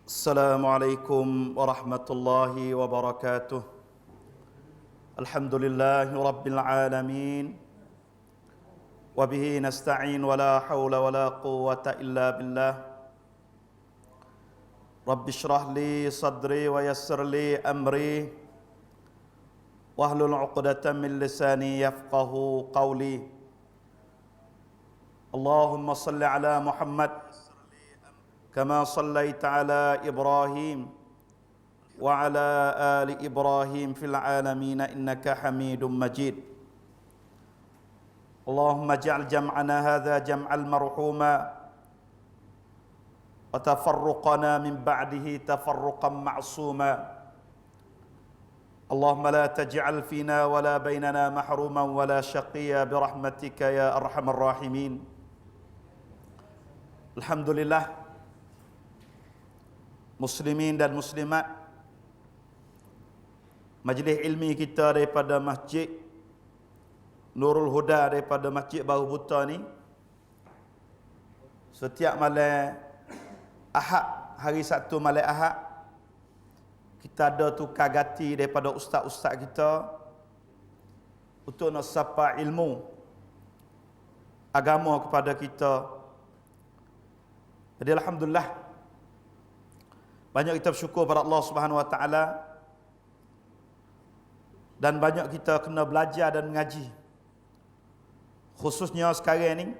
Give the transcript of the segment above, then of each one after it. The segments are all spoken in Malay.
Assalamualaikum warahmatullahi wabarakatuh. Alhamdulillahi rabbil alamin. Wabihi nasta'in wa la hawla wa la quwwata illa billah. Rabbi shrah li sadri wa yassir li amri wahlul 'uqdatam min lisani yafqahu qawli. Allahumma salli ala Muhammad كما صليت على إبراهيم وعلى آل إبراهيم في العالمين إنك حميد مجيد اللهم اجعل جمعنا هذا جمعا مرحوما وتفرقنا من بعده تفرقا معصوما اللهم لا تجعل فينا ولا بيننا محروما ولا شقيا برحمتك يا أرحم الراحمين. الحمد لله, muslimin dan muslimat, majlis ilmi kita daripada Masjid Nurul Huda, daripada Masjid Baru Buta ni, setiap malam Ahad, hari Sabtu malam Ahad, kita ada tukar ganti daripada ustaz-ustaz kita untuk nak sapa ilmu agama kepada kita. Jadi alhamdulillah, banyak kita bersyukur pada Allah Subhanahu Wa Taala, dan banyak kita kena belajar dan mengaji, khususnya sekarang ni.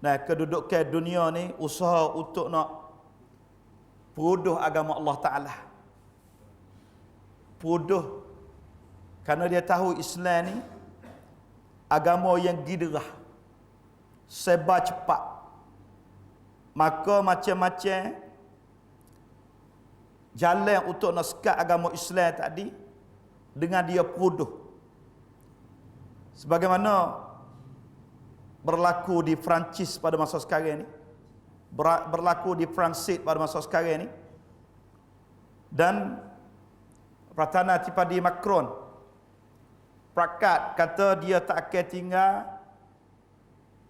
Nah, kedudukan dunia ni usaha untuk nak peruduh agama Allah Taala, peruduh, kerana dia tahu Islam ni agama yang giderah, sebar cepat, maka macam-macam jalan untuk nak sekat agama Islam tadi dengan dia peruduh. Sebagaimana berlaku di Perancis pada masa sekarang ni, berlaku di Perancis pada masa sekarang ni, dan Perdana Tipadi Macron prakat kata dia tak akan tinggal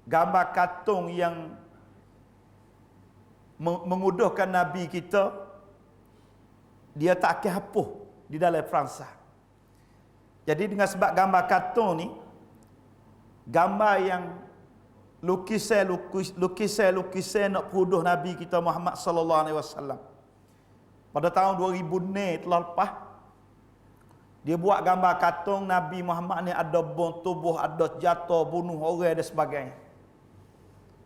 gambar katung yang menguduhkan Nabi kita, dia tak akan hapus di dalam Fransa. Jadi dengan sebab gambar kartun ni, gambar yang lukisan nak peruduh Nabi kita Muhammad sallallahu alaihi wasallam. Pada tahun 2000 ni telah lepas, dia buat gambar kartun Nabi Muhammad ni ada bom tubuh, ada jatuh, bunuh orang dan sebagainya.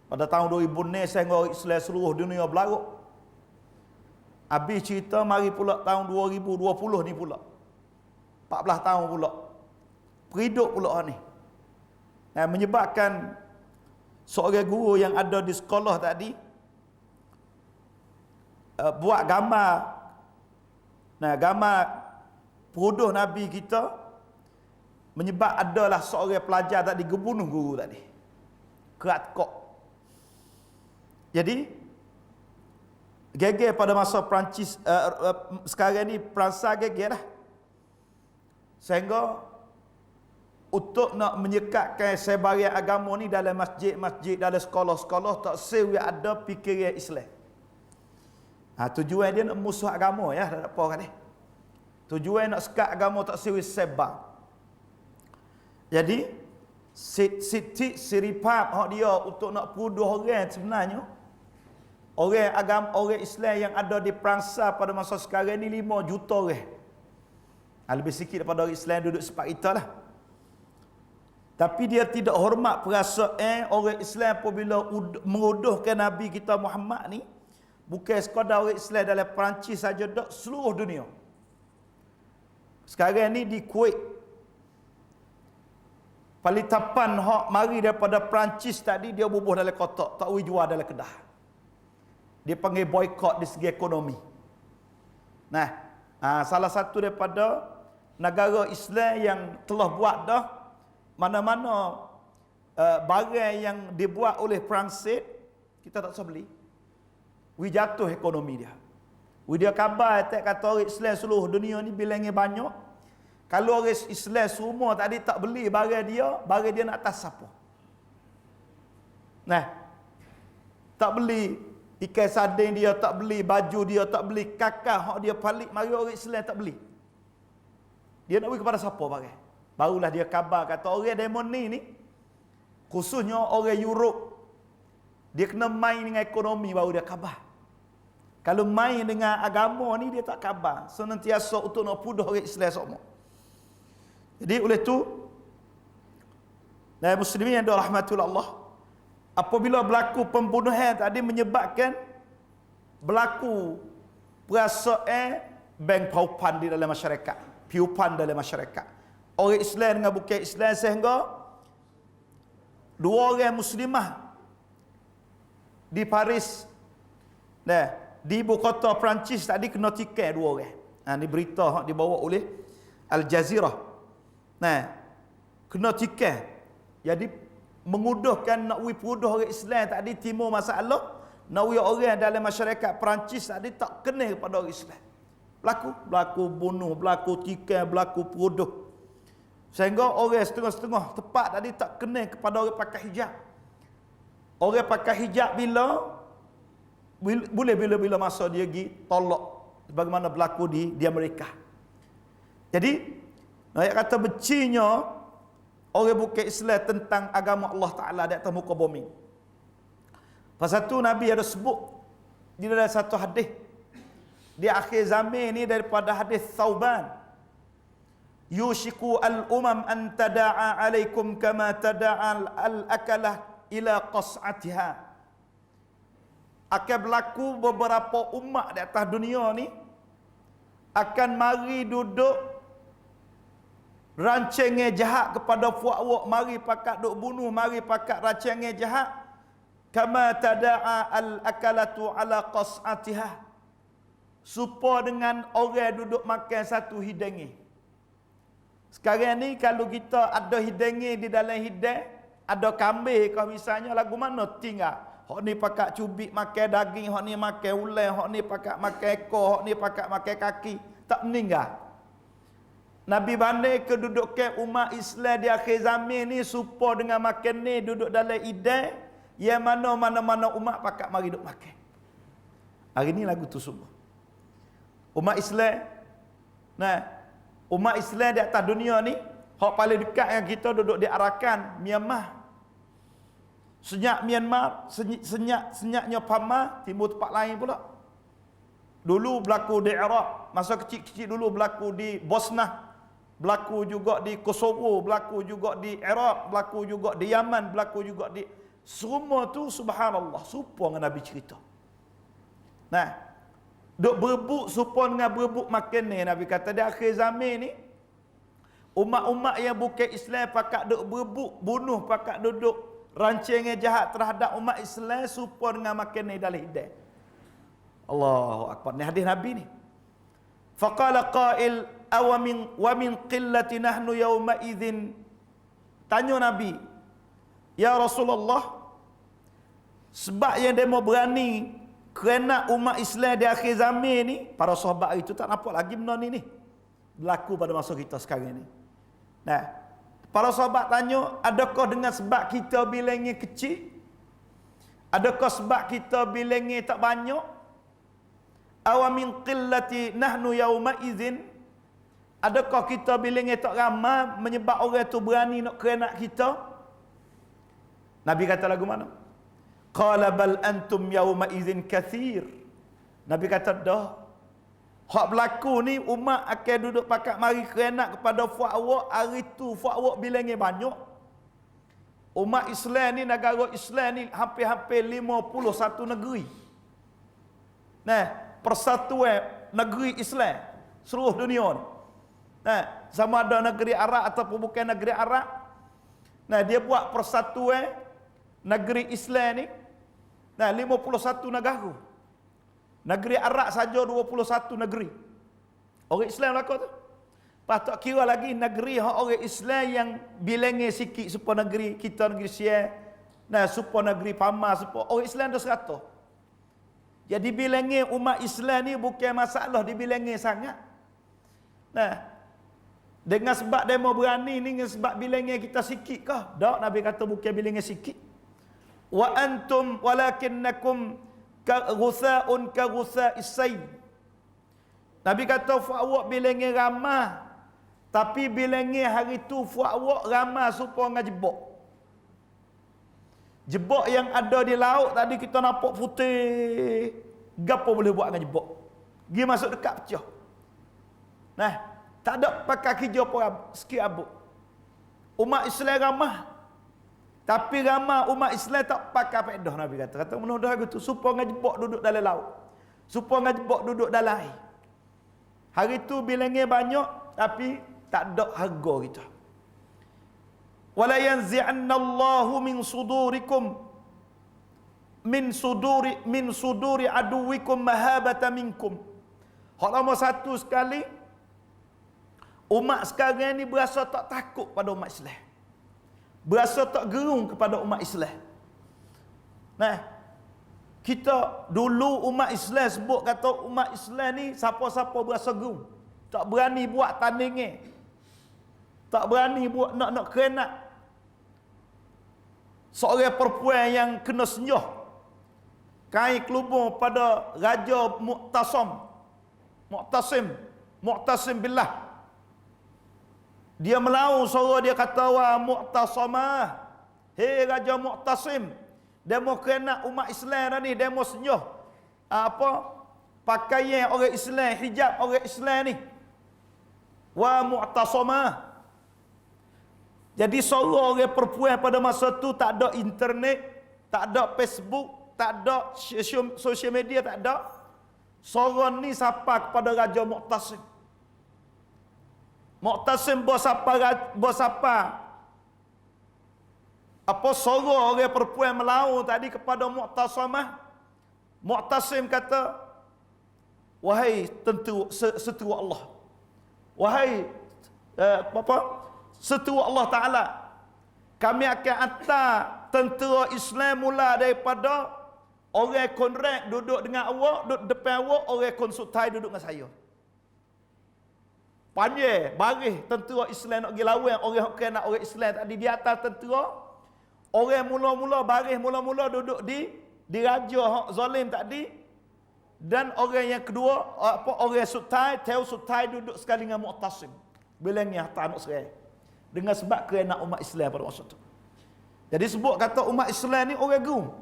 Pada tahun 2000 ni sehingga Islam seluruh dunia berlarut. Habis cerita mari pula tahun 2020 ni pula, 14 tahun pula, periduk pula ni. Menyebabkan seorang guru yang ada di sekolah tadi buat gambar, gambar peruduh Nabi kita, menyebab adalah seorang pelajar tadi gebunuh guru tadi, kerat kok. Jadi geger pada masa Perancis, sekarang ni Fransa geger lah, sehingga untuk nak menyekatkan sebaran agama ni dalam masjid-masjid, dalam sekolah-sekolah, tak sewi ada fikiran Islam. Tujuan dia nak musuh agama, ya, tak apa kan ni. Tujuan nak sekat agama tak sewi sebar. Jadi siripap hak dia untuk nak peruduh orang sebenarnya, orang agama, orang Islam yang ada di Perancis pada masa sekarang ni 5 juta orang. Lebih sikit daripada orang Islam duduk sepak kita lah. Tapi dia tidak hormat perasaan orang Islam apabila menguduhkan Nabi kita Muhammad ni. Bukan sekadar orang Islam dalam Perancis saja, dak, seluruh dunia. Sekarang ni di Kuwait, palitapan hak mari daripada Perancis tadi, dia bubuh dalam kotak, tak boleh jual dalam kedah. Dia panggil boykot di segi ekonomi. Salah satu daripada negara Islam yang telah buat dah, mana-mana barang yang dibuat oleh Perancis, kita tak usah beli. Jatuh ekonomi dia. Dia kabar tak kata orang Islam seluruh dunia ni bilangnya banyak. Kalau orang Islam semua tadi tak beli barang dia nak atas siapa? Tak beli ikan sardin dia tak beli, baju dia tak beli, kakak hak dia palik mari orang Islam tak beli. Dia nak beri kepada siapa pakai? Barulah dia khabar kata orang demon ni khususnya orang Europe, dia kena main dengan ekonomi baru dia khabar. Kalau main dengan agama ni dia tak khabar. Senantiasa untuk nak pudah orang Islam semua. Jadi oleh tu, dan muslimin yang dirahmati Allah, apabila berlaku pembunuhan tadi menyebabkan berlaku perasaan bank paupan di dalam masyarakat, piupan dalam masyarakat. Orang Islam dengan bukan Islam, sehingga dua orang muslimah di Paris, nah, di ibu kota Perancis tadi kena tikai dua orang. Ini berita dibawa oleh Al Jazeera. Nah, kena tikai. Jadi mengudahkan nak pudah orang Islam tadi timur masalah, nak orang dalam masyarakat Perancis tadi tak kena kepada orang Islam. Berlaku bunuh, berlaku tikai, berlaku pudah. Sehingga orang setengah-setengah tepat tadi tak kena kepada orang pakai hijab. Orang pakai hijab boleh bila masa dia pergi tolak bagaimana berlaku di Amerika. Jadi ayat kata becinya orang bukan Islam tentang agama Allah Taala di atas muka bumi. Pasal tu Nabi ada sebut di dalam satu hadis di akhir zaman ni daripada hadis Thauban, yushiku al-umam an tada'a alaikum kama tada'a al-akalah ila qas'atiha. Akan berlaku beberapa umat di atas dunia ni akan mari duduk rancangan jahat kepada puak-puak, mari pakat duk bunuh, mari pakat rancangan jahat kama tada'a al-akalatu ala qas'atiha, supaya dengan orang duduk makan satu hidangan. Sekarang ni kalau kita ada hidangan di dalam hidang, ada kambing kau misalnya, lagu mana tinggal? Hak ni pakat cubit makan daging, hak ni makan ular, hak ni pakat makan ekor, hak ni pakat makan kaki, tak meninggal. Nabi bandai kedudukan umat Islam di akhir zaman ni supaya dengan makan ni duduk dalam hidang, yang mana-mana umat pakat mari duduk makan. Hari ni lagu tu semua. Umat Islam, nah, umat Islam di atas dunia ni, hak paling dekat yang kita duduk di Arakan, Myanmar. Senyap Myanmar, senyapnya Pama, timur tempat lain pula. Dulu berlaku di Iraq, masa kecil-kecil dulu berlaku di Bosnia, berlaku juga di Kosovo, berlaku juga di Iraq, berlaku juga di Yaman, berlaku juga di semua tu subhanallah, supaya dengan Nabi cerita. Nah, duk berebut supaya dengan berebut makan ni, Nabi kata di akhir zaman ni umat-umat yang bukan Islam pakat duk berebut, bunuh, pakat duduk rancangan jahat terhadap umat Islam supaya dengan makan ni dalam hidang. Allahu akbar. Ni hadis Nabi ni. Faqala qail aw min qillati nahnu yawma idzin. Tanya Nabi, ya Rasulullah, sebab yang demo berani kerana umat Islam di akhir zaman ni, para sahabat itu tak nampak lagi benda ni berlaku pada masa kita sekarang ni. Nah, para sahabat tanya, adakah dengan sebab kita bilangnya kecil? Adakah sebab kita bilangnya tak banyak? Aw min qillati nahnu yauma idzin, adakah kita bilangnya tak ramai menyebab orang tu berani nak kerana kita? Nabi kata lagu mana? Qala bal antum yauma idzin kathir. Nabi kata dah, hak berlaku ni umat akan duduk pakat mari kerana kepada fuak awak, hari tu fuak awak bilangnya banyak. Umat Islam ni, negara Islam ni hampir-hampir 51 negeri. Nah, persatuan negeri Islam seluruh dunia ni. Nah, sama ada negeri Arab ataupun bukan negeri Arab. Nah, dia buat persatuan negeri Islam ni. Nah, 51 negara. Negeri Arab saja 21 negeri. Orang Islam lakon tu. Patut kira lagi negeri orang Islam yang bilangnya sikit supaya negeri kita, negeri Siam. Nah, supaya negeri Pama, supaya orang Islam ada 100. Jadi bilangnya umat Islam ni bukan masalah dibilangnya sangat. Nah, dengan sebab demo berani ni, dengan sebab bilangnya kita sikit kah? Tak, Nabi kata bukan bilangnya sikit. Wa antum walakinnakum Ghutha'un ka ghutha'is sayl. Nabi kata fuawak bilangnya ramah, tapi bilangnya hari tu fuawak ramah supaya ngajebok. Jebok yang ada di laut tadi kita nampak putih. Gapo boleh buat ngajebok? Gi masuk dekat pecah. Nah, tak ada pakai kerja apa sikit abuk. Umat Islam ramah. Tapi ramah umat Islam tak pakai faedah, Nabi kata. Kata mudah gitu supaya ngajebok duduk dalam laut. Supaya ngajebok duduk dalam air. Hari tu bilangnya banyak tapi tak ada harga kita. Wala yanzi'annallahu min sudurikum min suduri aduwikum mahabata minkum. Hak nombor satu sekali, umat sekarang ni berasa tak takut pada umat Islam. Berasa tak gerung kepada umat Islam. Nah, kita dulu umat Islam sebut kata umat Islam ni siapa-siapa berasa gerung. Tak berani buat tandingan. Tak berani buat nak kerenak. Seorang perempuan yang kena senyuh kain kelubung pada Raja Mu'tasim billah. Dia melaung suara dia kata wa Mu'tasamah. Hei Raja Mu'tasim, demo kena umat Islam ni, demo senyuh pakaian orang Islam, hijab orang Islam ni. Wa Mu'tasamah. Jadi suara orang perempuan pada masa tu tak ada internet, tak ada Facebook, tak ada sosial media, tak ada. Suara ni sapa kepada Raja Mu'tasim. Mu'tasim bos apa? Apa suara orang perempuan melaung tadi kepada Mu'tasamah? Mu'tasim kata, wahai seteru Allah. Wahai seteru Allah Ta'ala, kami akan hantar tentera Islam mula daripada orang kontrak duduk dengan awak, duduk depan awak, orang konsultai duduk dengan saya. Panjang, baris tentera Islam nak pergi lawan orang kena orang Islam tadi di atas tentera. Orang mula-mula baris mula-mula duduk di raja hak zalim tadi. Dan orang yang kedua, orang sultai, tahu sultai duduk sekali dengan Mu'tasim. Bilangnya tak nak serai. Dengan sebab kerana umat Islam pada masa itu. Jadi sebut kata umat Islam ni orang gerung.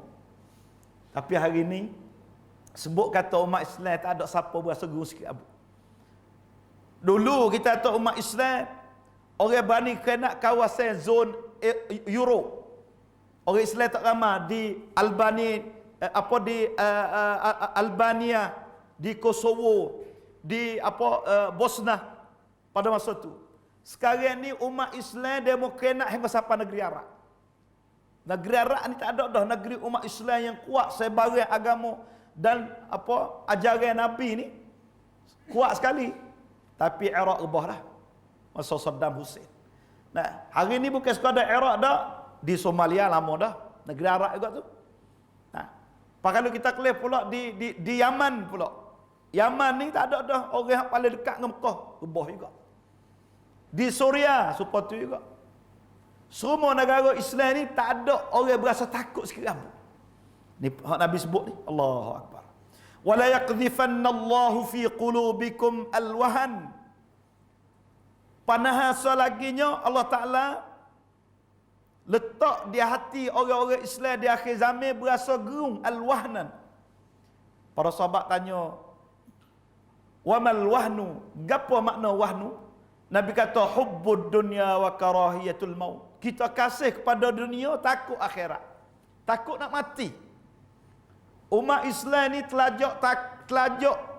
Tapi hari ni sebut kata umat Islam tak ada siapa berasa gerung sikit abu. Dulu kita kata umat Islam orang berani kerana kawasan zon Euro. Orang Islam tak ramai di Albania, di Kosovo, di Bosnia pada masa itu. Sekarang ni umat Islam dia mau kena hingga sampai negeri Arab. Negeri Arab ni tak ada dah negeri umat Islam yang kuat sebarang agama dan ajaran Nabi ni kuat sekali. Tapi Iraq rebah dah masa Saddam Hussein. Nah, hari ni bukan sekadar Iraq dah, di Somalia lama dah, negeri Arab juga tu. Nah, kalau kita kelih pula di Yaman pula. Yaman ni tak ada dah orang yang paling dekat dengan Mekah, rebah juga. Di Suria seperti itu juga. Semua negara Islam ni tak ada orang berasa takut sikit rambut. Ni Nabi sebut ni, Allahu Akbar. Wala yaqdhifannallahu fi qulubikum alwahan. Panahasa laginya Allah Taala letak di hati orang-orang Islam di akhir zaman berasa gerung alwahnan. Para sahabat tanya, wa mal wahnu? Gapo makna wahnu? Nabi kata hubbud dunya wa karahiyatul maut. Kita kasih kepada dunia, takut akhirat. Takut nak mati. Umat Islam ni telajak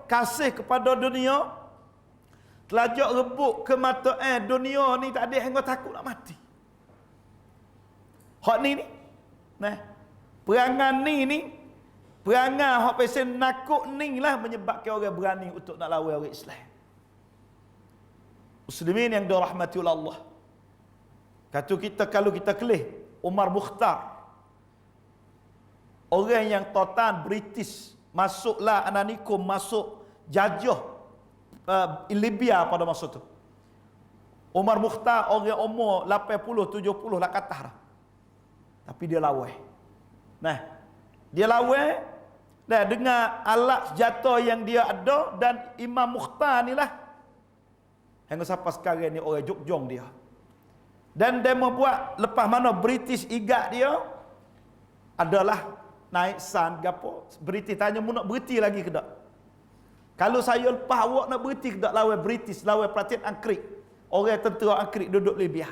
kasih kepada dunia, telajak rebut kemataan dunia ni tak ada hingga takut nak mati. Hak ni. Nah, perangan ni perangan hak pasal nakut ni lah menyebabkan orang berani untuk nak lawan orang Islam. Muslimin yang dirahmati oleh Allah. Kalau kita kelih Umar Mukhtar, orang yang total British, masuklah Ananikum, masuk jajah Libya pada masa tu. Umar Mukhtar orang umur 80 70 lah kata dah. Tapi dia lawan. Nah, dia lawan Dan dengan alat senjata yang dia ada, dan Imam Mukhtar ni lah hingga sampai sekarang ni orang Jogja dia. Dan dia membuat lepas mana British igat dia adalah naik san gapo. British tanya mu nak berhenti lagi ke tak? Kalau saya lepas awak nak berhenti ke tak lawan British, lawan Pratin Angkrik. Orang tentera Angkrik duduk Libya.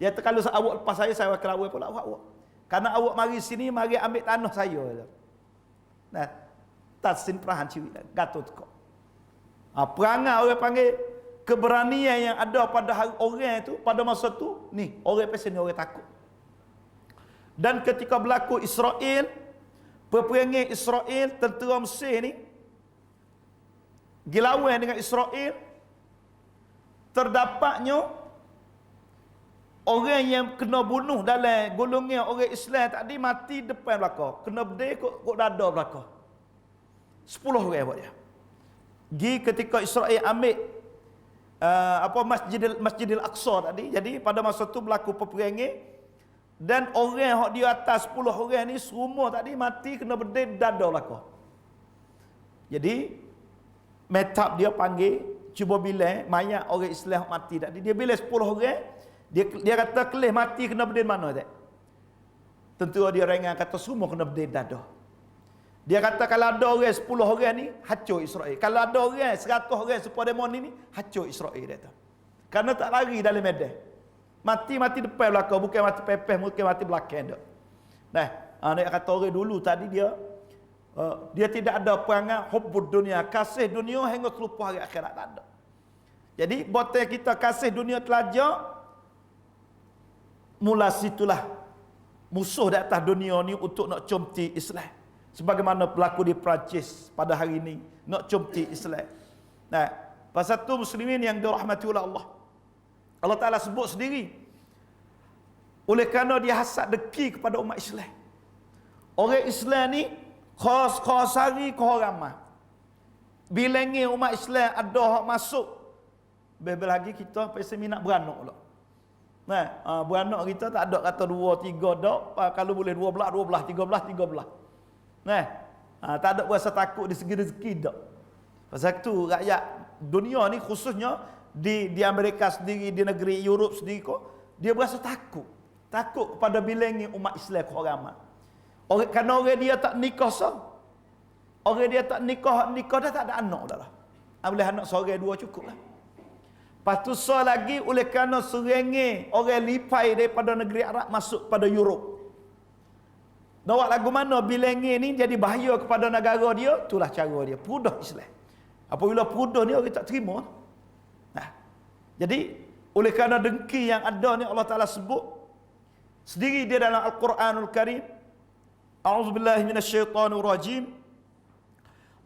Dia kata kalau awak lepas saya akan lawan pula awak. Karena awak mari sini, mari ambil tanah saya. Nah, tasin perahan ciwi gatot kok. Perangai orang panggil keberanian yang ada pada hari orang itu pada masa tu ni orang pesen orang takut. Dan ketika berlaku Israel, peperangan Israel, tentera Mesir ni gilawan dengan Israel, terdapatnya orang yang kena bunuh dalam golongan orang Islam tadi mati depan belakang. Kena bedil kok dada belakang. 10 orang buat dia. Gi ketika Israel ambil Masjidil Aqsa tadi. Jadi pada masa tu berlaku peperangan dan orang hak di atas 10 orang ni semua tadi mati kena bedil dada belakang. Jadi metap dia panggil cuba bilang mayat orang Islam mati tadi. Dia bilang 10 orang. Dia kata kelih mati kena berdiri mana tak? Tentu dia ringan kata semua kena berdiri dada. Dia kata kalau ada orang 10 orang ni hancur Israel. Kalau ada orang 100 orang supaya demon ni hancur Israel dia kata. Karena tak lari dalam medan. Mati depan belakang, bukan mati pepeh, bukan mati belakang dak. Nah, dia kata orang dulu tadi dia tidak ada perangai hubbud dunia, kasih dunia hingga terlupa hari akhirat tak ada. Jadi botai kita kasih dunia telajar. Mula situlah musuh di atas dunia ni untuk nak comti Islam. Sebagaimana berlaku di Perancis pada hari ini, nak comti Islam. Nah, pasal tu muslimin yang dirahmati oleh Allah. Allah Ta'ala sebut sendiri. Oleh kerana dia hasad deki kepada umat Islam. Orang Islam ni khas hari kau ramah. Bilangnya umat Islam ada hak masuk. Bebel lagi kita pasti minat beranak pula. Nah, beranak kita tak ada kata 2, 3 dak. Kalau boleh 12, 13. Nah, tak ada rasa takut di segi rezeki dak. Pasal tu rakyat dunia ni khususnya di Amerika sendiri, di negeri Europe sendiri kok, dia berasa takut. Takut kepada bilangnya umat Islam kau ramai. Kerana orang dia tak nikah sah. Orang dia tak nikah dah tak ada anak dah lah. Boleh anak seorang 2 cukup lah. Lepas tu so lagi oleh kerana serengi orang lipai daripada negeri Arab masuk pada Europe. Nawak lagu mana bilangi ni jadi bahaya kepada negara dia, itulah cara dia. Pudah Islam. Apabila pudah ni orang tak terima. Nah, jadi oleh kerana dengki yang ada ni Allah Ta'ala sebut sendiri dia dalam Al-Quranul Karim. A'udzubillahi minasyaitanir rajim.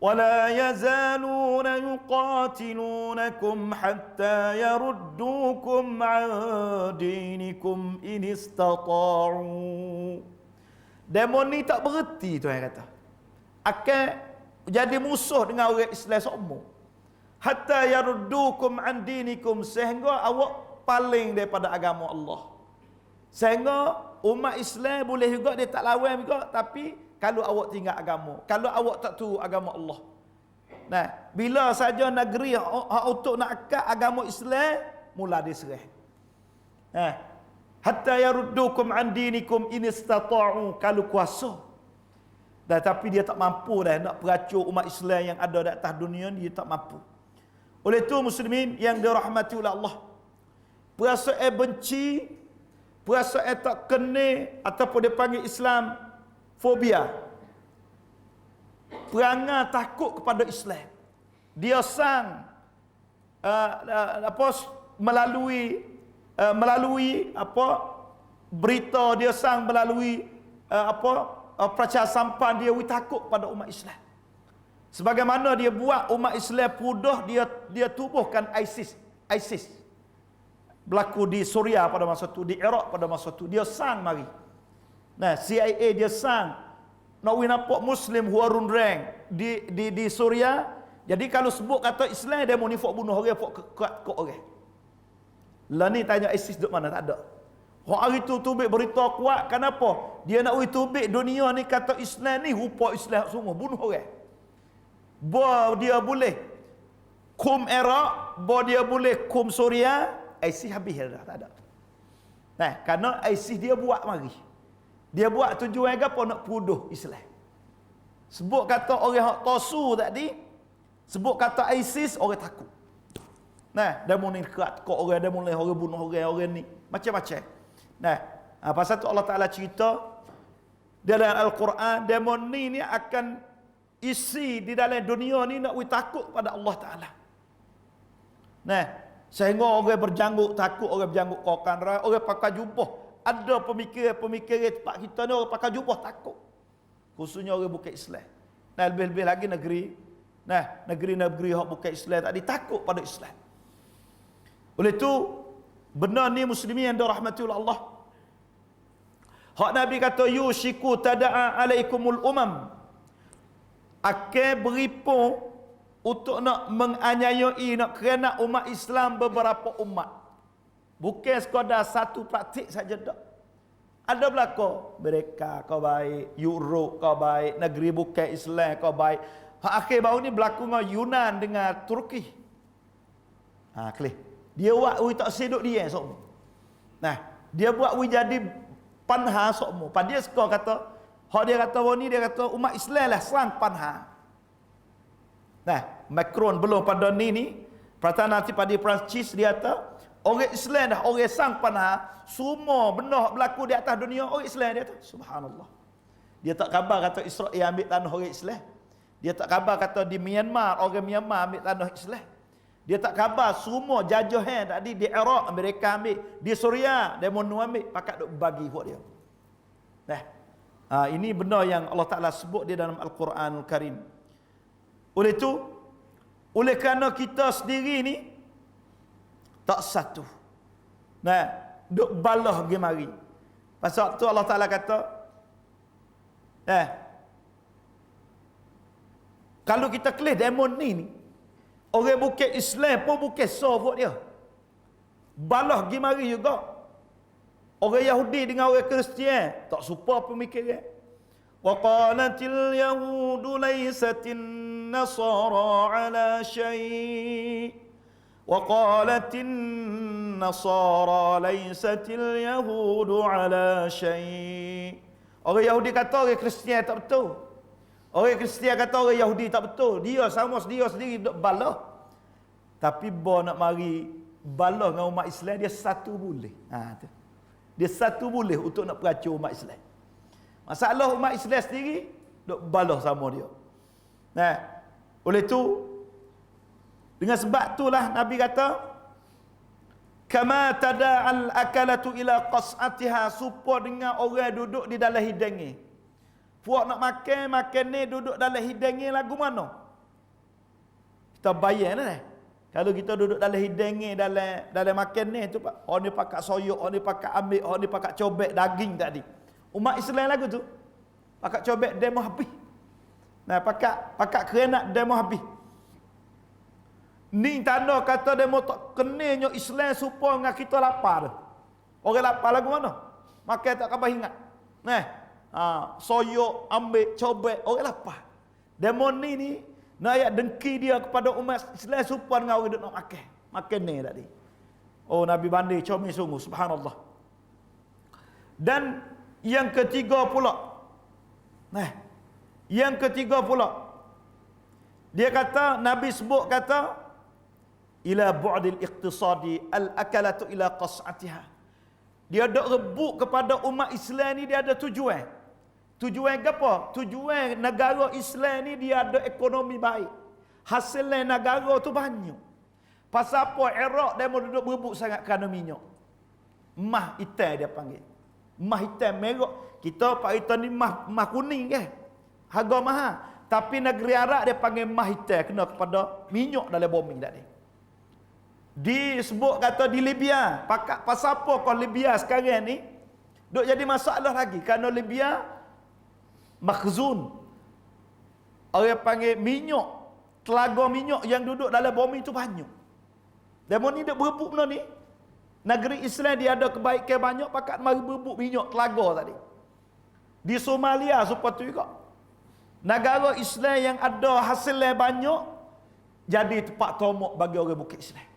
ولا يزالون يقاتلونكم حتى يردوكم عن دينكم إن استطاعوا. Demon ni tak berhenti Tuhan kata. Akan jadi musuh dengan orang Islam semua. Hatta yaruddukum an dinikum, sehingga awak paling daripada agama Allah. Sehingga umat Islam boleh juga dia tak lawan juga, tapi kalau awak tinggal agama, kalau awak tak turut agama Allah. Nah, bila saja negeri untuk nak akad agama Islam, mula diserah. Nah, hatta yaruddukum an dinikum in istata'u, kalau kuasa. Dan tapi dia tak mampu dah nak peracur umat Islam yang ada di atas dunia ni, dia tak mampu. Oleh itu muslimin yang dirahmati oleh Allah, perasaan benci, perasaan tak kena ataupun dia panggil Islam fobia, perangai takut kepada Islam, dia sang melalui berita, dia sang melalui percaya sampan dia takut pada umat Islam. Sebagaimana dia buat umat Islam pudah, dia tubuhkan ISIS berlaku di Suria pada masa tu, di Iraq pada masa tu, dia sang mari. Nah, CIA dia sang nak nampak Muslim huarun rang di Suria. Jadi kalau sebut kata Islam, dia mau ni fok bunuh orang, fok ke orang. Lah ni tanya ISIS duk mana, tak ada. Hari tu tubik berita kuat, kenapa? Dia nak tubik dunia ni kata Islam ni rupa Islam semua bunuh orang. Dia boleh kum Iraq, dia boleh kum Suria, ISIS habis dah, tak ada. Nah, kerana ISIS dia buat mari. Dia buat tujuan apa nak puduh Islam. Sebut kata orang hak tosu tadi, sebut kata ISIS orang takut. Nah, demo ni kerat kok orang demo ni orang bunuh orang ni macam-macam. Nah, pasal tu Allah Taala cerita dalam Al-Quran demo ni akan isi di dalam dunia ni nak takut pada Allah Taala. Nah, sehingga orang berjanggut takut, orang berjanggut kokan, orang pakai jubah. Ada pemikir tempat kita ni orang pakai jubah takut. Khususnya orang bukan Islam. Nah, lebih-lebih lagi negeri. Nah, negeri-negeri hak bukan Islam tadi takut pada Islam. Oleh itu, benar ni muslimin yang dirahmati oleh Allah. Hak Nabi kata yushiku tada'a alaikumul umam. Akan beripung untuk nak menganiayai, nak kerana umat Islam beberapa umat. Bukan sekadar satu praktik saja tak. Ada belakang mereka kau baik, Europe kau baik, negeri bukan Islam kau baik. Hak akhir baru ni berlaku dengan Yunan dengan Turki. Clear. Dia buat we tak seduk dia sokmo. Nah, dia buat we jadi panha sokmo. Pada dia suka kata, hak dia kata ni dia kata umat Islam lah serang panha. Nah, Macron belum pada ni Perdana Menteri pada Perancis dia kata orang Islam dah orang sang panha, semua benda berlaku di atas dunia orang Islam dia kata. Subhanallah. Dia tak khabar kata Israel ambil tanah orang Islam. Dia tak khabar kata di Myanmar orang Myanmar ambil tanah Islam. Dia tak khabar semua jajahan tadi di Iraq mereka ambil, di Suria demo ambil, pakat duk bagi buat dia. Nah, ini benda yang Allah Taala sebut di dalam Al-Quranul Karim. Oleh itu, oleh kerana kita sendiri ni tak satu. Nah, duk balah pergi mari. Pasal tu Allah Taala kata, kalau kita kelih demon ni, orang bukan Islam pun bukan sah buat dia. Balah pergi mari juga. Orang Yahudi dengan orang Kristian tak serupa pemikiran. Wa qalatil yahudu laysatin nasara ala syai'. Wa qalatin nasara laysatil yahudu ala syai'. Orang Yahudi kata orang Kristian tak betul. Orang Kristian kata orang Yahudi tak betul. Dia sama dia sendiri duk balah. Tapi nak mari balah dengan umat Islam dia satu boleh. Tu. Dia satu boleh untuk nak peracun umat Islam. Masalah umat Islam sendiri duk balah sama dia. Nah, oleh itu dengan sebab itulah Nabi kata kama tada'al akalatu ila qas'atiha, supaya dengan orang duduk di dalam hidang ni. Puak nak makan ni duduk dalam hidang ni lagu mana? Kita bayar dah. Kalau kita duduk dalam hidang ni dalam makan ni tu, orang ni pakai soyok, orang ni pakai ambil, orang ni pakai cobek daging tadi. Umat Islam lagu tu pakai cobek demo habis. Nah, pakai kerenak demo habis. Ni tanda kata demo tak kenanya Islam supaya dengan kita lapar tu. Orang lapar lagu mana? Makan tak khabar ingat. Nah, soyok, ambil, cobek, orang lapar. Demon ni nak ayat dengki dia kepada umat Islam supaya dengan orang nak makan. Makan ni tadi. Oh, Nabi Bandi comel sungguh, subhanallah. Dan yang ketiga pula. Nah, yang ketiga pula. Dia kata, Nabi sebut kata, ila bu'dil iqtisadi al-akalatu ila qas'atiha. Dia ada rebut kepada umat Islam ni, dia ada tujuan. Tujuan apa? Tujuan negara Islam ni dia ada ekonomi baik. Hasilnya negara tu banyak. Pasal apa? Iraq dia mau duduk berebut sangat kerana minyak. Mah hitam dia panggil. Mah hitam merah. Kita pak kita ni mah kuning kan. Harga mahal. Tapi negeri Arab dia panggil mah hitam kena kepada minyak dalam bumi tadi. Disebut kata di Libya, pasal apa kau Libya sekarang ni duk jadi masalah lagi kerana Libya makhzun. Orang panggil minyak, telaga minyak yang duduk dalam bumi itu banyak. Demo ni duk berebut benda ni. Negeri Islam dia ada kebaikan banyak pakat mari berebut minyak telaga tadi. Di Somalia seperti juga. Negara Islam yang ada hasilnya banyak jadi tempat tomok bagi orang bukit Islam.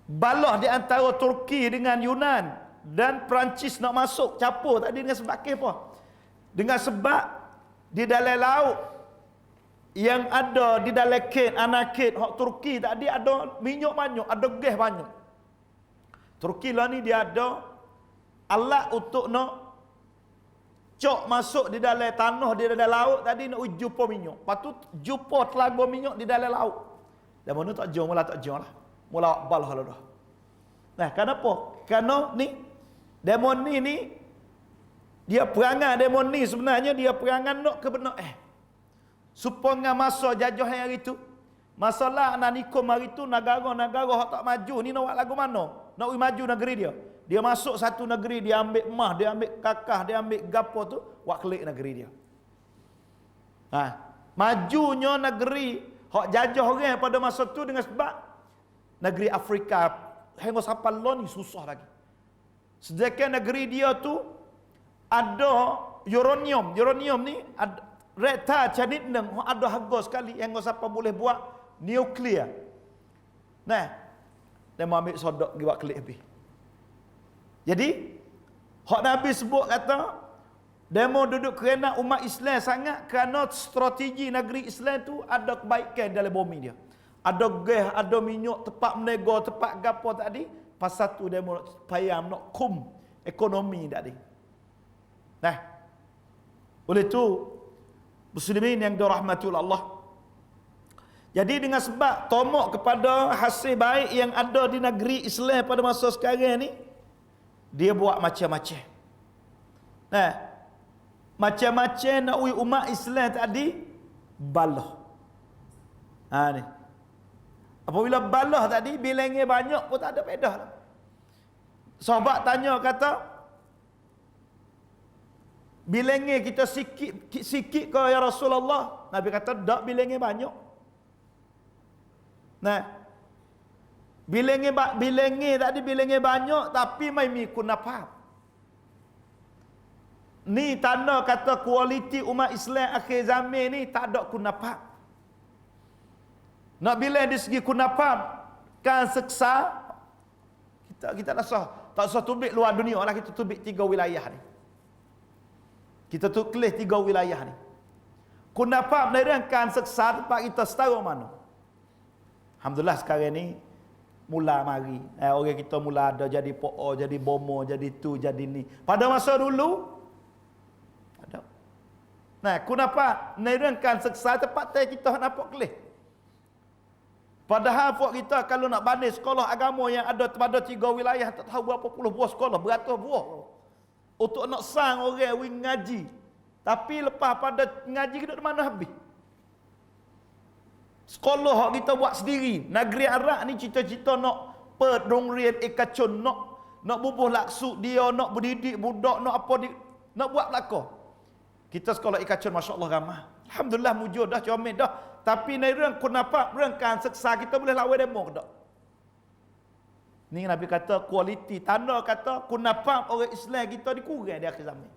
Balah di antara Turki dengan Yunan dan Perancis nak masuk campur tadi dengan sebab apa? Dengan sebab di dalam laut yang ada di dalam Kit, Anakit, hak Turki tadi ada minyak banyak, ada gas banyak. Turki lah ni dia ada alat untuk nak cok masuk di dalam tanah, di dalam laut tadi nak jumpa minyak. Lepas tu jumpa telaga minyak di dalam laut. Dan mana tak jom, mula tak jom lah. Mula balah lah dah. Nah, kenapa? Kerana ni demon ni dia perangai demon ni sebenarnya dia perangai nak ke benar supaya masa jajah hari itu masalah nak nikum hari itu negara-negara hak tak maju ni nak buat lagu mana? Nak maju negeri dia. Dia masuk satu negeri, dia ambil emas, dia ambil kakah, dia ambil gapo tu, buat kelik negeri dia. Majunya negeri hak jajah orang pada masa tu dengan sebab negeri Afrika hingga sampai lo ni susah lagi. Sedangkan negeri dia tu ada uranium. Uranium ni reta canit neng ada harga sekali yang siapa boleh buat nuklear. Nah, dia mau ambil sodok dia buat kelik habis. Jadi hak Nabi sebut kata demo duduk kerana umat Islam sangat kerana strategi negeri Islam tu ada kebaikan dalam bumi dia. Ada gas, ada minyak, tempat menego, tempat gapo tadi. Pasal tu demo payah nak kum ekonomi tadi. Nah, oleh tu muslimin yang dirahmati Allah. Jadi dengan sebab tomok kepada hasil baik yang ada di negeri Islam pada masa sekarang ni, dia buat macam-macam. Nah, macam-macam nak umat Islam tadi balah. Ni. Apabila balah tadi bilangnya banyak pun tak ada faedah lah. Sahabat tanya kata, bilangnya kita sikit ke ya Rasulullah? Nabi kata tak, bilangnya banyak. Nah, bilangnya tadi bilangnya banyak tapi mai mikun apa? Ni tanda kata kualiti umat Islam akhir zaman ni tak ada kunapa. Nak bilang di segi kunapa kan seksa kita tak usah tubik luar dunia lah, kita tubik 3 wilayah ni. Kita tulis 3 wilayah ni. Kunapa menerangkan seksa tempat kita setara mana? Alhamdulillah sekarang ni mula mari. Orang kita mula ada jadi po'o, jadi bomo, jadi tu, jadi ni. Pada masa dulu ada. Nah, kenapa menerangkan seksa tempat kita nampak kelih. Padahal buat kita kalau nak banding sekolah agama yang ada pada 3 wilayah tak tahu berapa puluh buah sekolah, beratus buah. Untuk nak sang orang wing ngaji. Tapi lepas pada ngaji kita di mana habis? Sekolah kita buat sendiri. Negeri Arab ni cita-cita nak pedongrian ekacun, nak bubuh laksuk dia, nak berdidik budak, nak apa nak buat belaka. Kita sekolah ekacun masya-Allah ramah. Alhamdulillah mujur dah, comel dah. Tapiในเรื่องคุณภาพเรื่องการศึกษา kita boleh lawan demo ke tak? Ni Nabi kata kualiti, tanda kata kunafah orang Islam kita dikurang di akhir zaman.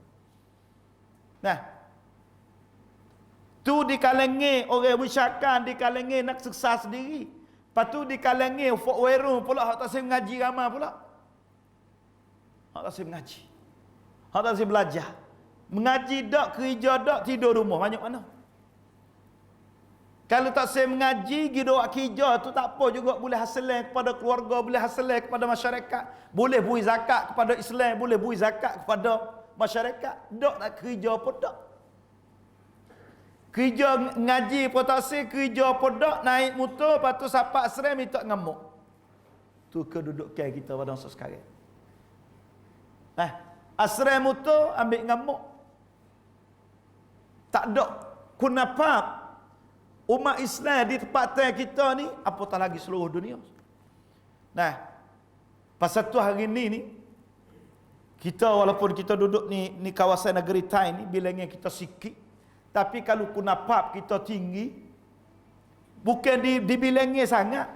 Nah, tu di kalangan orang wisyakan, di kalangan nak seksa sendiri. Lepas tu di kalangan ufak weru pula, hak tak saya mengaji ramai pula. Hak tak saya mengaji. Hak tak saya belajar. Mengaji tak, kerja tak, tidur rumah. Banyak mana? Kalau tak saya mengaji, gitu kerja tu tak apa juga, boleh hasilkan kepada keluarga, boleh hasilkan kepada masyarakat, boleh beri zakat kepada Islam, boleh beri zakat kepada masyarakat. Tak nak kerja pun tak. Kerja ngaji pun tak saya, kerja pun tak, naik motor, lepas tu sapak seram, minta ngamuk. Tu kedudukan kita pada masa sekarang. Asram motor, ambil ngamuk. Tak ada kenapa umat Islam di tempatan kita ni, apatah lagi seluruh dunia. Nah, pasal tu hari ni kita walaupun kita duduk ni kawasan negeri Thai ni, bilangnya kita sikit, tapi kalau kunapap kita tinggi, bukan dibilangnya sangat.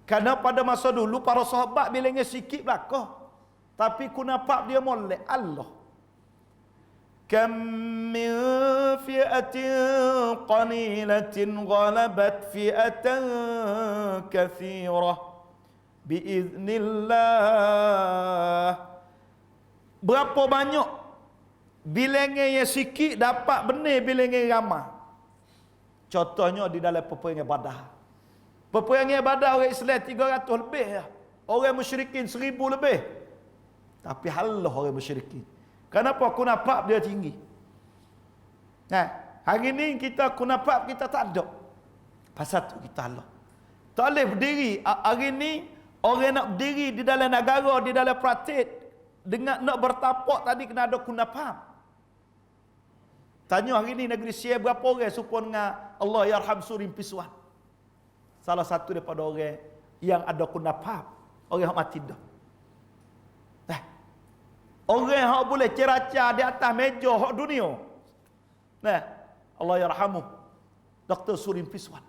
Kerana pada masa dulu para sahabat bilangnya sikit belakang, tapi kunapap dia molek Allah. kam min fi'atin qalilatin ghalabat fi'atan katsirah biiznillah. Berapa banyak bilangan yang sikit dapat benar bilangan ramai. Contohnya di dalam peperangan Badar. Peperangan Badar orang Islam 300 lebih ya. Orang musyrikin 1000 lebih. Tapi halah orang musyrikin. Kenapa kunafak dia tinggi? Nah, hari ni kita kunafak kita tak ada. Pasal tu kita halah. Tak boleh berdiri. Hari ni orang nak berdiri di dalam negara, di dalam praktik dengan nak bertapak tadi kena ada kunafak. Tanya hari ni negeri Syekh berapa orang supaya dengan Allah yarham surim pisuan. Salah satu daripada orang yang ada kunafak, orang yang mati dah. Orang yang boleh ceracah di atas meja hak dunia. Nah, Allah yarhamu Dr. Surim Piswan.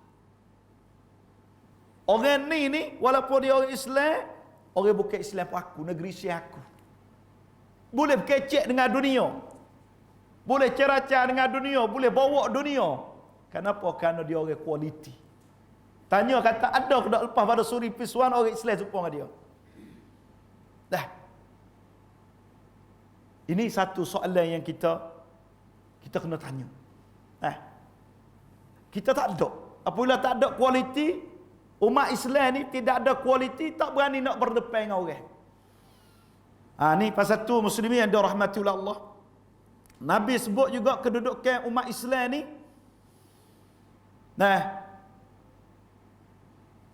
Orang ni walaupun dia orang Islam, orang bukan Islam pun aku, negeri Syekh aku. Boleh berkecek dengan dunia. Boleh ceracah dengan dunia, boleh bawa dunia. Kenapa? Kerana dia orang kualiti. Tanya kata ada ke tak lepas pada Surim Piswan orang Islam serupa dengan dia. Dah. Ini satu soalan yang kita kena tanya. Kita tak ada. Apabila tak ada kualiti, umat Islam ni tidak ada kualiti, tak berani nak berdepan dengan orang. Ni pasal tu muslimin yang dirahmati oleh Allah. Nabi sebut juga kedudukan umat Islam ni.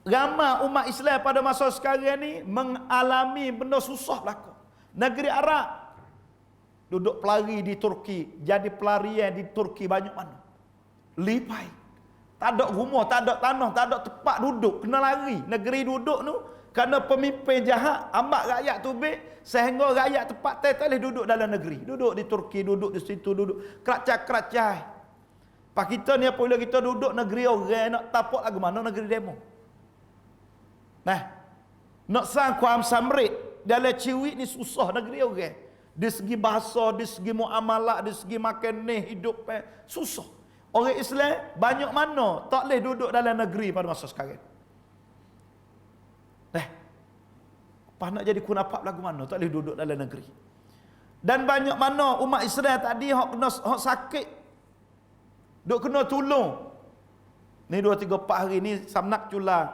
Ramai umat Islam pada masa sekarang ni mengalami benda susah berlaku. Negeri Arab duduk pelari di Turki, jadi pelarian di Turki banyak mana. Lipai. Tak ada rumah, tak ada tanah, tak ada tempat duduk, kena lari. Negeri duduk tu kerana pemimpin jahat ambak rakyat tu baik sehingga rakyat tempat tak boleh duduk dalam negeri. Duduk di Turki, duduk di situ, duduk keracai-keracai. Pak kita ni apabila kita duduk negeri orang nak tapak lagu mana negeri demo. Nak sangkuam samrit dalam ciwik ni susah negeri orang. Di segi bahasa, di segi muamalah, di segi makan ni, hidup susah. Orang Islam banyak mana tak boleh duduk dalam negeri pada masa sekarang. Pas nak jadi kunafak lagu mana tak boleh duduk dalam negeri. Dan banyak mana umat Islam tadi hak kena hak sakit. Duk kena tolong. Ni 2-3-4 hari ni samnak cula.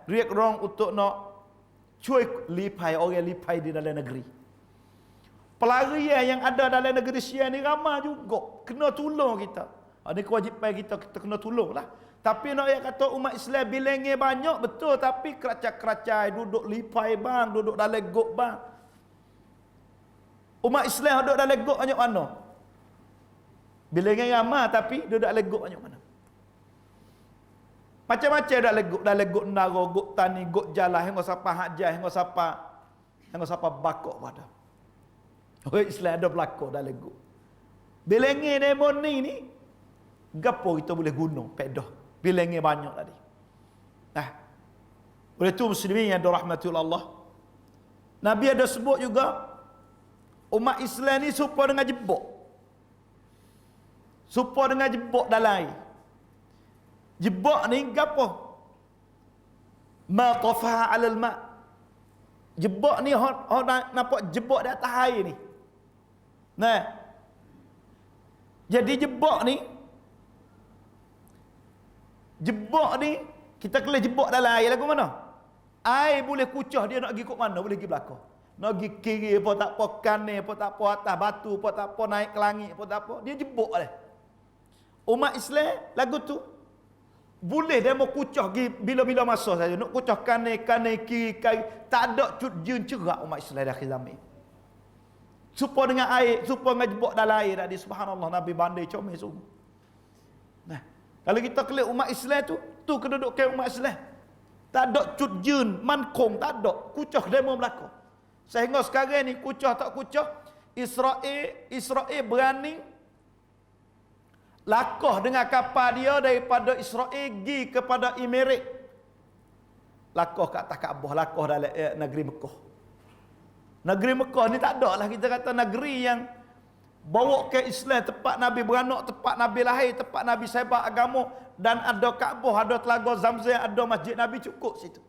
Riak rong untuk nak cuy lipai orang lipai di dalam negeri. Pelarian yang ada dalam negeri Syekh ni ramai juga. Kena tolong kita. Ini kewajipan kita kena tolonglah. Tapi nak yang kata umat Islam bilangnya banyak betul tapi keracai-keracai duduk lipai bang, duduk dalam gok bang. Umat Islam duduk dalam gok banyak mana? Bilangnya ramai tapi duduk dalam gok banyak mana? Macam-macam dalam gok nara, gok tani, gok jalan, hingga siapa hajah, hingga siapa bakok pada. Orang Islam ada berlaku dalam gok. Bilangnya demo ni gapo kita boleh guna pedah. Bilangnya banyak tadi. Oleh itu muslimin yang dirahmati Allah. Nabi ada sebut juga umat Islam ni serupa dengan jebok. Serupa dengan jebok dalam air. Jebok ni gapo? Ma tafaha 'alal ma'. Jebok ni hok nampak jebok di atas air ni. Jadi jebok ni kita kena jebok dalam air lagu mana? Air boleh kucah dia nak pergi ke mana? Boleh pergi belakang. Nak pergi kiri apa tak apa, kanan apa tak apa, atas batu apa tak apa, naik ke langit apa tak apa, dia jebok lah. Umat Islam lagu tu boleh dia mau kucah pergi bila-bila masa saja. Nak kucah kanan kiri, tak ada cut jun cerak umat Islam dah akhir zaman. Supaya dengan air, supaya dengan jebok dalam air tadi, subhanallah, Nabi bandai comel sungguh. Kalau kita klik umat Islam tu kedudukan umat Islam. Tak ada cut jun, mankong, tak ada. Kucah demo belaka. Sehingga sekarang ni kucah tak kucah, Israel berani lakah dengan kapal dia daripada Israel pergi kepada Emirat. Lakah kat atas Kaabah, lakah dalam negeri Mekah. Negeri Mekah ni tak ada lah kita kata negeri yang bawa ke Islam tempat Nabi beranak, tempat Nabi lahir, tempat Nabi sebar agama, dan ada Kaabah, ada telaga Zamzam, ada masjid Nabi, cukup situ.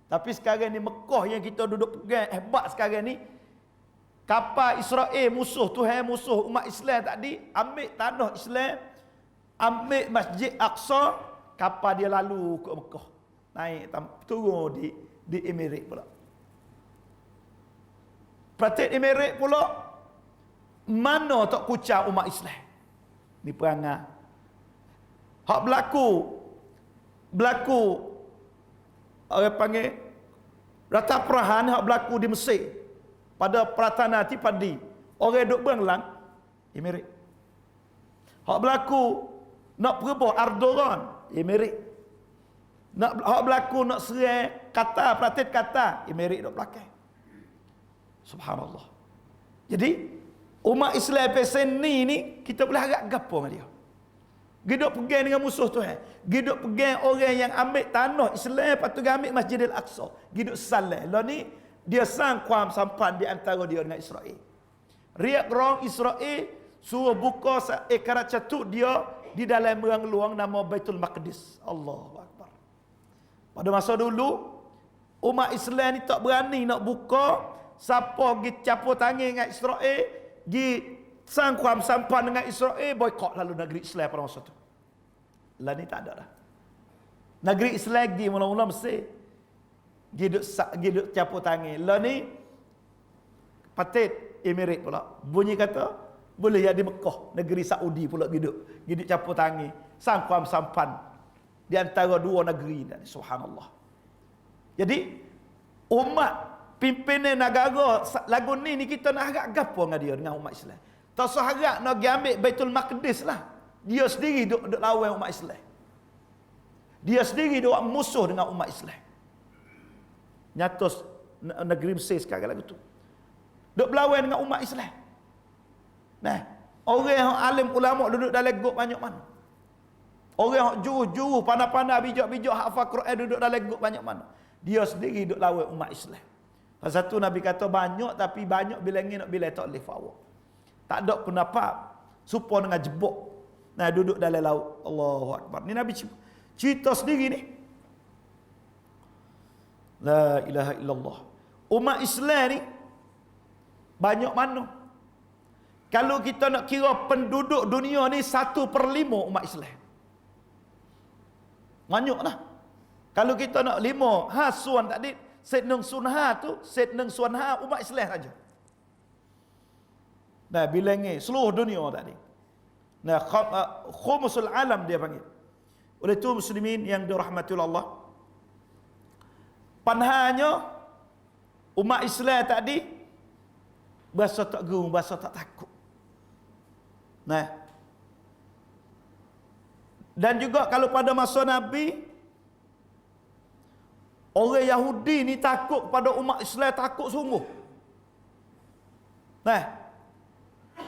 Tapi sekarang ni Mekah yang kita duduk pegang hebat sekarang ni, kapal Israel musuh Tuhan, musuh umat Islam tadi, ambil tanah Islam, ambil Masjid Aqsa, kapal dia lalu ke Mekah, naik turun di Emirat pula. Pratik Emirat pula, mana tak kucang umat Islam ni perangai. Hak berlaku orang panggil rata perahan hak berlaku di Mesir pada Pratana Tipadi, orang duk berlang Emirat. Hak berlaku nak perebah Erdogan, Emirat. Hak berlaku nak serang Qatar, pratit Qatar, Emirat duk belakang. Subhanallah. Jadi umat Islam pesen ni kita boleh harap gapo dengan dia. Gidok pegang dengan musuh Tuhan. Gidok pegang orang yang ambil tanah Islam, lepas tu ambil Masjidil Aqsa. Gidok salah. Lah ni dia sang kuam sampan di antara dia dengan Israel. Riak orang Israel suruh buka ekarat catut dia di dalam ruang nama Baitul Maqdis. Allahu Akbar. Pada masa dulu umat Islam ni tak berani nak buka. Siapa pergi capur tangan dengan Israel, pergi sangkuam sampan dengan Israel, boykot lalu negeri Islam pada masa tu. Lah ni tak ada dah. Negeri Islam pergi mula-mula Mesir, giduk capur tangan. Lah ni patit Emirat pula. Bunyi kata boleh jadi Mekah, negeri Saudi pula giduk capur tangan, sangkuam sampan di antara dua negeri ni. Subhanallah. Jadi umat pimpinan negara lagu ni kita nak harap gapo dengan dia, dengan umat Islam. Tak usah harap nak pergi ambil Baitul Maqdis lah. Dia sendiri duk lawan umat Islam. Dia sendiri duk musuh dengan umat Islam. Nyata negeri Mesir sekarang lagu tu. Duk berlawan dengan umat Islam. Nah, orang yang alim ulama duduk dalam gop banyak mana? Orang yang juru-juru pandai-pandai bijak-bijak hafal Quran duduk dalam gop banyak mana? Dia sendiri duk lawan umat Islam. Satu Nabi kata banyak, tapi banyak bilangnya nak bilang tak boleh fawak. Tak ada pendapat supaya dengan jebok. Nah, duduk dalam laut. Allahu Akbar. Ni Nabi cerita sendiri ni. La ilaha illallah. Umat Islam ni banyak mana? Kalau kita nak kira penduduk dunia ni 1/5 umat Islam. Banyak lah. Kalau kita nak 5 hasuan tadi, Set Neng Sunha tu, Set Neng Sunha umat Islam saja. Nah, bilangnya seluruh dunia tadi. Nah, khumusul alam dia panggil. Oleh itu muslimin yang dirahmati Allah, panhanya umat Islam tadi berasa tak gerung, berasa tak takut. Nah, dan juga kalau pada masa Nabi, orang Yahudi ni takut kepada umat Islam, takut sungguh. Nah,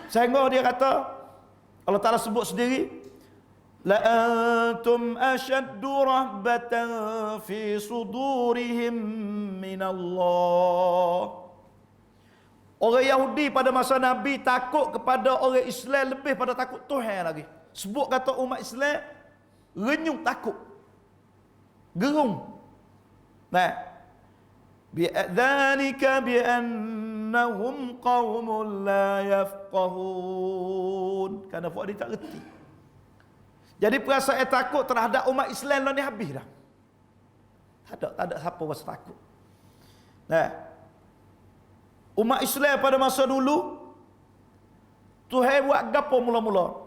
sehingga dia kata, Allah Ta'ala sebut sendiri, la antum ashaddu rahbatan fi sudurihim minallah. Orang Yahudi pada masa Nabi takut kepada orang Islam lebih pada takut Tuhan lagi. Sebut kata umat Islam renyung takut, gerung. Nah, bi'adzalika bi'annahum qaumun la yafqahun. Kerana dia tak reti. Jadi perasaan takut terhadap umat Islam lah ni habis dah. Tak ada siapa rasa takut. Nah, umat Islam pada masa dulu, Tuhan buat gapo mula-mula?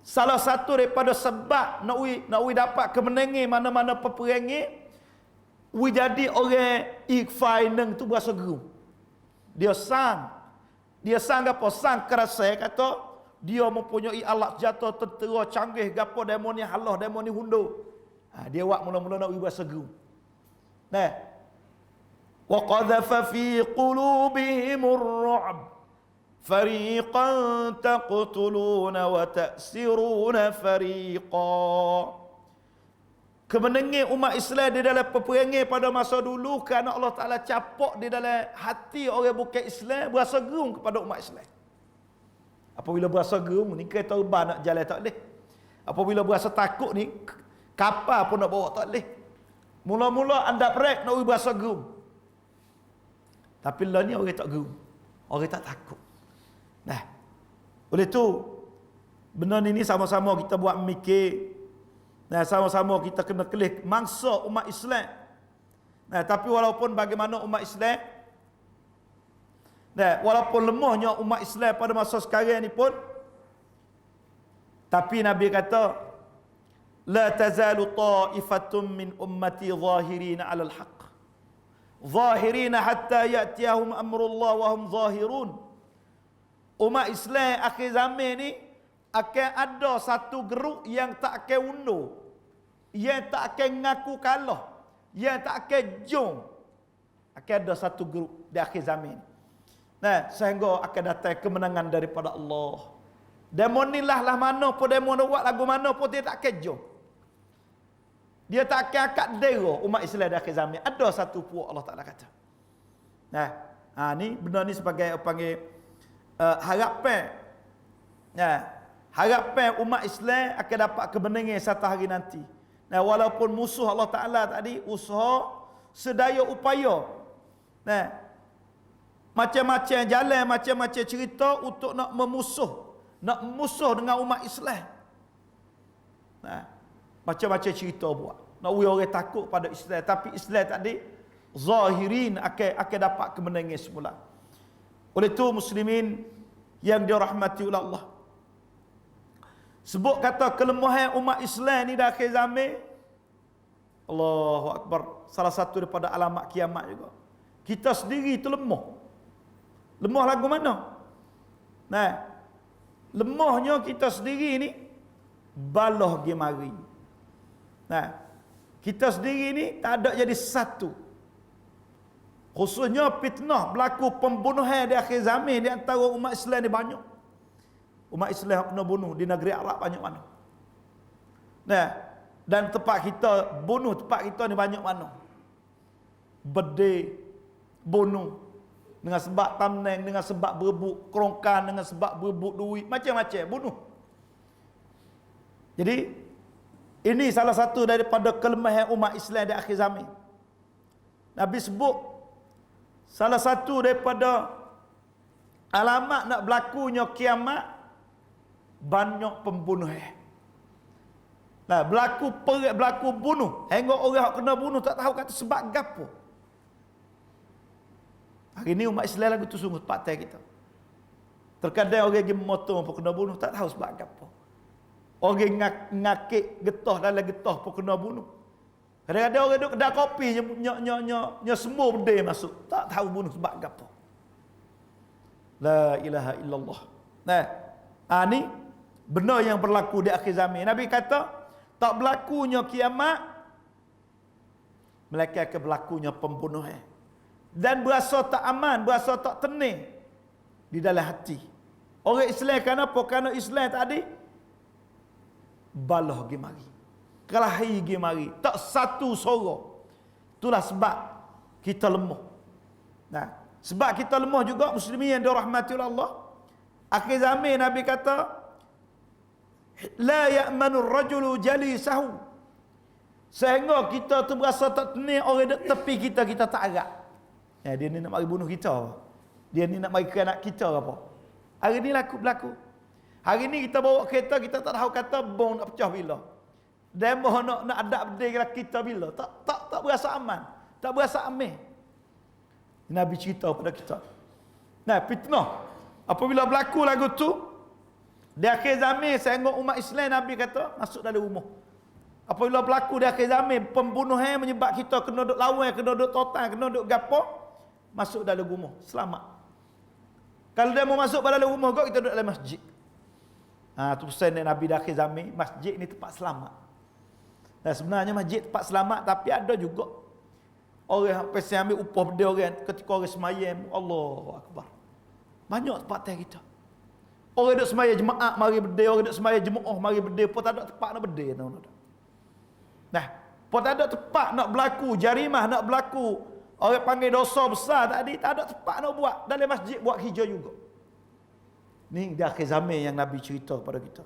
Salah satu daripada sebab nak dapat kemenangan mana-mana peperangan, jadi orang ikfai neng tu berasa gerung. Dia sang apa? Sang kerasa kata dia mempunyai alat senjata tentera canggih gapo demo ni halah demo ni hundur. Dia buat mula-mula nak berasa gerung. Nah, wa qadhafa fi qulubihimur ru'b fariqan taqtuluna wa ta'siruna fariqan. Kemenangan umat Islam di dalam peperangan pada masa dulu kerana Allah Ta'ala capok di dalam hati orang bukan Islam berasa gerung kepada umat Islam. Apabila berasa gerung ni, kereta urban nak jalan tak boleh. Apabila berasa takut ni, kapal pun nak bawa tak boleh. Mula-mula anda brek nak berasa gerung. Tapi lah ni orang tak gerung. Orang tak takut. Nah, oleh tu, benda ni sama-sama kita buat mikir. Nah, sama-sama kita kena kelih mangsa umat Islam. Nah, tapi walaupun bagaimana umat Islam, nah, walaupun lemahnya umat Islam pada masa sekarang ni pun, tapi Nabi kata, la tazalu ta'ifatun min ummati zahirina 'alal haqq. Zahirina hatta ya'tiyahum amrullah wa hum zahirun. Umat Islam akhir zaman ni akan ada satu geruk yang tak akan undur, yang tak akan ngaku kalah, yang tak akan jom. Akan ada satu geruk di akhir zaman. Nah, sehingga akan datang kemenangan daripada Allah. Demo ni lah mana pun demo nak buat lagu mana pun dia tak akan jom. Dia tak akan akad dera umat Islam di akhir zaman. Ada satu puak Allah Ta'ala kata. Nah, ni benda ni sebagai panggil harapan. Nah, harapan umat Islam akan dapat kemenangan satu hari nanti. Nah, walaupun musuh Allah Ta'ala tadi usaha sedaya upaya. Nah, macam-macam jalan, macam-macam cerita untuk nak memusuh dengan umat Islam. Nah, macam-macam cerita buat. Nak orang takut pada Islam, tapi Islam tadi zahirin akan dapat kemenangan semula. Oleh itu muslimin yang dirahmati oleh Allah, sebut kata kelemahan umat Islam ni dah akhir zaman, Allahu Akbar, salah satu daripada alamat kiamat juga. Kita sendiri tu lemah. Lemah lagu mana? Nah, lemahnya kita sendiri ni balah gi mari. Nah, kita sendiri ni tak ada jadi satu. Khususnya fitnah berlaku pembunuhan di akhir zaman di antara umat Islam ni banyak. Umat Islam kena bunuh di negeri Arab banyak mana. Nah, dan tempat kita bunuh, tempat kita ni banyak mana. Bedil, bunuh dengan sebab tamneng, dengan sebab berebut kerongkan, dengan sebab berebut duit, macam-macam bunuh. Jadi ini salah satu daripada kelemahan umat Islam di akhir zaman. Nabi sebut salah satu daripada alamat nak berlakunya kiamat, banyak pembunuhan. Nah, berlaku bunuh. Hingga orang yang kena bunuh tak tahu kata sebab gapo. Hari ni umat Islam lagu tu sungguh patai kita. Terkadang orang pergi memotong pun kena bunuh, tak tahu sebab apa. Orang ngakik getah dalam getah pun kena bunuh. Kadang-kadang orang duduk kedai kopi nya semua benda masuk, tak tahu bunuh sebab apa. La ilaha illallah. Nah, ni benda yang berlaku di akhir zaman. Nabi kata, tak berlakunya kiamat, melainkan akan berlakunya pembunuhan. Dan berasa tak aman, berasa tak tenang di dalam hati. Orang Islam kenapa? Kerana Islam tadi balah gi mari. Kelahi gi mari. Tak satu suara. Itulah sebab kita lemah. Nah, sebab kita lemah juga muslimin yang dirahmati oleh Allah. Akhir zaman Nabi kata, la ya'manu ar-rajulu jalisahu. Sehingga kita tu berasa tak tenang, orang dek tepi kita tak harap. Ya, dia ni nak mari bunuh kita. Dia ni nak mari ke anak kita apa. Hari ni berlaku. Hari ni kita bawa kereta, kita tak tahu kata bom nak pecah bila. Demo nak adap benda kita bila. Tak berasa aman. Tak berasa aman. Nabi cerita pada kita. Nah, fitnah. Apabila berlaku lagu tu, di akhir zaman sehingga umat Islam, Nabi kata masuk dalam rumah. Apabila berlaku di akhir zaman, pembunuhan menyebab kita kena duduk lawan, kena duduk totan, kena duduk gapo, masuk dalam rumah, selamat. Kalau dia mau masuk pada dalam rumah kau, kita duduk dalam masjid. Tu pesan Nabi di akhir zaman, masjid ni tempat selamat. Dan sebenarnya masjid tempat selamat, tapi ada juga orang yang pasal ambil upah benda orang ketika orang semayam, Allahu Akbar. Banyak tempat kita. Orang duduk semayam jemaah mari berdeh, orang duduk semayam jemaah mari berdeh, pun tak ada tempat nak berdeh. Nah, pun tak ada tempat nak berlaku jarimah, nak berlaku orang panggil dosa besar tadi, tak ada tempat nak buat. Dalam masjid buat hijau juga. Ni di akhir zaman yang Nabi cerita pada kita.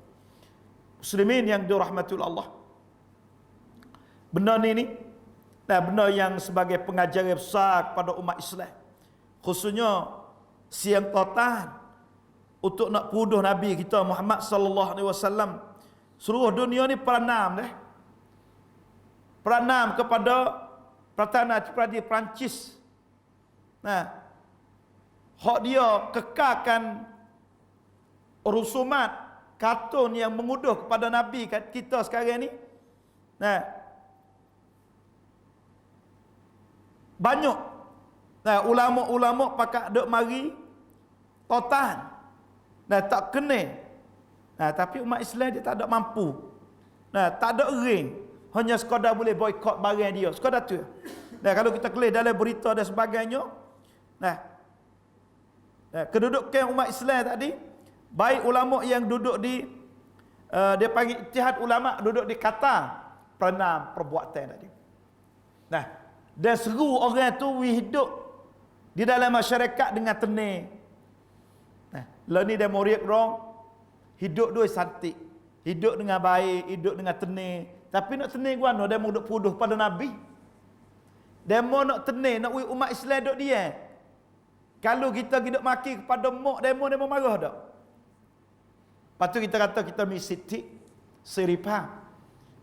Muslimin yang dirahmati Allah. Benda ni benda yang sebagai pengajaran besar kepada umat Islam. Khususnya siang total untuk nak puduh Nabi kita Muhammad sallallahu alaihi wasallam. Seluruh dunia ni peranam Peranam kepada Perdana Perancis. Hak dia kekalkan rusumat kartun yang menguduh kepada Nabi kita sekarang ni. Banyak ulama-ulama pakak duk mari totan. Tak kena. Tapi umat Islam dia tak ada mampu. Tak ada ring. Hanya sekadar boleh boikot barang dia. Sekadar tu. Kalau kita kelih dalam berita dan sebagainya. Kedudukan umat Islam tadi, baik ulama yang duduk di dia panggil Ittihad Ulama duduk di Qatar, pernah perbuatan tadi. Dan seru orang tu hidup di dalam masyarakat dengan tenang. Lah ni dia murid orang hidup dua santik, hidup dengan baik, hidup dengan tenang. Tapi nak tenang guano dia mau duk puduh pada Nabi. Dia mau nak tenang, nak umat Islam duk dia. Kalau kita hidup maki kepada mak demo marah dak. Lepas tu kita kata kita misitik seripah.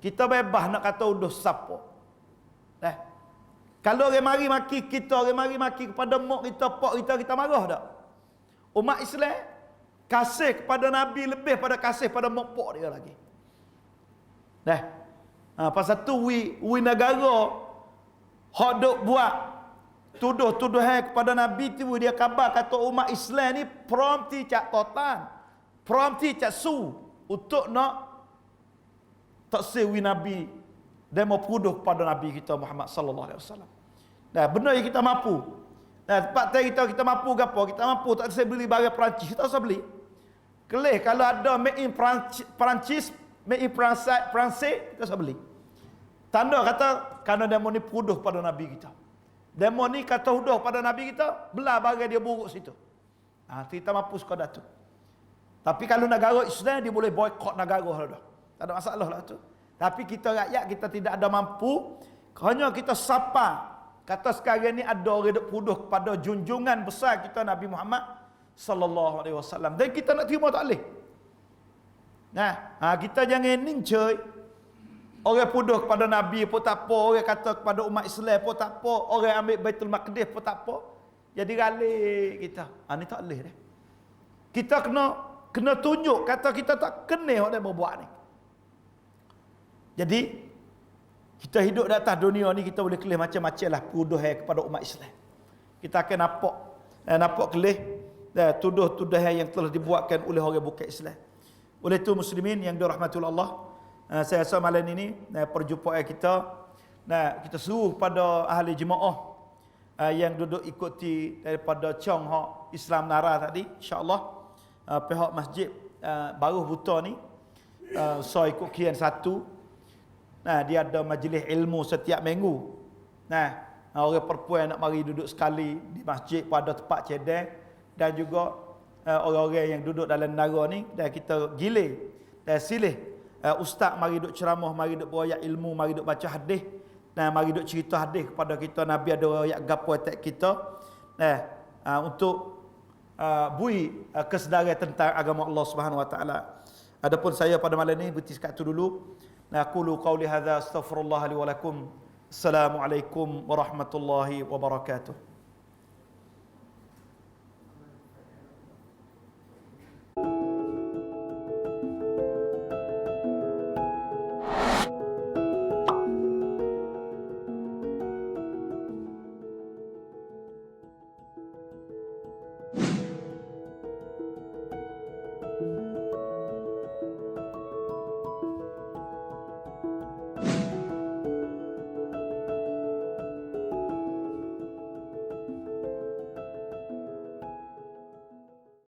Kita bebas nak kata uduh siapa. Kalau orang mari maki kita, orang mari maki kepada mak kita, pak kita marah dak. Umat Islam kasih kepada Nabi lebih pada kasih pada mak pak dia lagi. Pasal tu we negara hak duk buat tuduh-tuduhan kepada Nabi tu, dia khabar kata umat Islam ni prompti cak totan, prompti cak su untuk nak taksir Nabi dan mau puduh kepada Nabi kita Muhammad sallallahu alaihi wasallam. Benda yang kita mampu. Tempat kita mampu gapo? Kita mampu tak saya beli barang Perancis, kita usah beli. Kelih kalau ada made in Perancis, made in Perancis, kita usah beli. Tanda kata kerana demo ni puduh pada Nabi kita. Demo ni kata huduh pada Nabi kita, belah barang dia buruk situ. Kita mampu sekadar tu. Tapi kalau negara Islam dia boleh boikot negara dah. Tak ada masalah lah tu. Tapi kita rakyat kita tidak ada mampu, hanya kita sapa. Kata sekarang ni ada orang duk puduh kepada junjungan besar kita Nabi Muhammad sallallahu alaihi wasallam. Dan kita nak terima tak boleh. Kita jangan ning coy. Orang puduh kepada Nabi pun tak apa, orang kata kepada umat Islam pun tak apa, orang ambil Baitul Maqdis pun tak apa. Jadi galik kita. Ni tak boleh dah. Kita kena tunjuk kata kita tak kena hak dia buat ni. Jadi kita hidup di atas dunia ni kita boleh kelih macam-macam lah puduh kepada umat Islam. Kita akan nampak kelih tuduh-tuduhan yang telah dibuatkan oleh orang bukan Islam. Oleh itu muslimin yang dirahmati Allah, saya rasa malam ini perjumpaan kita kita suruh pada ahli jemaah yang duduk ikuti daripada Chong Hak Islam Nara tadi, insya-Allah pihak masjid baru buta ni so ikut kian satu. Dia ada majlis ilmu setiap minggu. Orang perempuan nak mari duduk sekali di masjid pada tempat cedek, dan juga orang-orang yang duduk dalam negara ni, dan kita gilir dan silih ustaz mari duduk ceramah, mari duduk beroyak ilmu, mari duduk baca hadis, dan mari duduk cerita hadis kepada kita Nabi ada royak gapo atas kita, untuk bui kesedaran tentang agama Allah Subhanahu wa taala. Adapun saya pada malam ni berhenti sekat tu dulu. Naqulu qawli hadza astaghfirullah li wa lakum. Assalamualaikum warahmatullahi wabarakatuh.